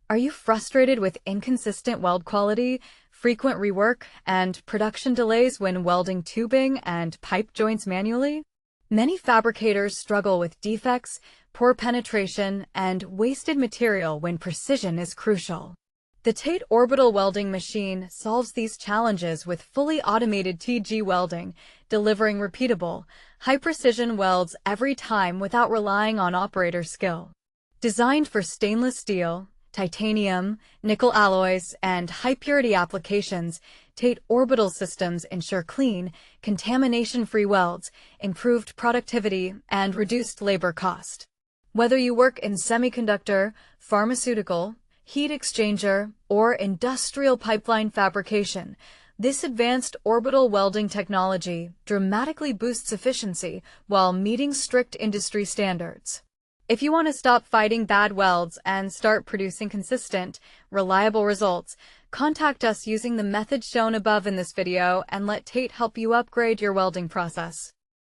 Are you frustrated with inconsistent weld quality, frequent rework, and production delays when welding tubing and pipe joints manually? Many fabricators struggle with defects, poor penetration, and wasted material when precision is crucial. The TATE orbital welding machine solves these challenges with fully automated TG welding, delivering repeatable, high-precision welds every time without relying on operator skill. Designed for stainless steel, titanium, nickel alloys, and high-purity applications, TATE orbital systems ensure clean, contamination-free welds, improved productivity, and reduced labor cost. Whether you work in semiconductor, pharmaceutical, heat exchanger, or industrial pipeline fabrication, this advanced orbital welding technology dramatically boosts efficiency while meeting strict industry standards. If you want to stop fighting bad welds and start producing consistent, reliable results, contact us using the method shown above in this video and let TATE help you upgrade your welding process.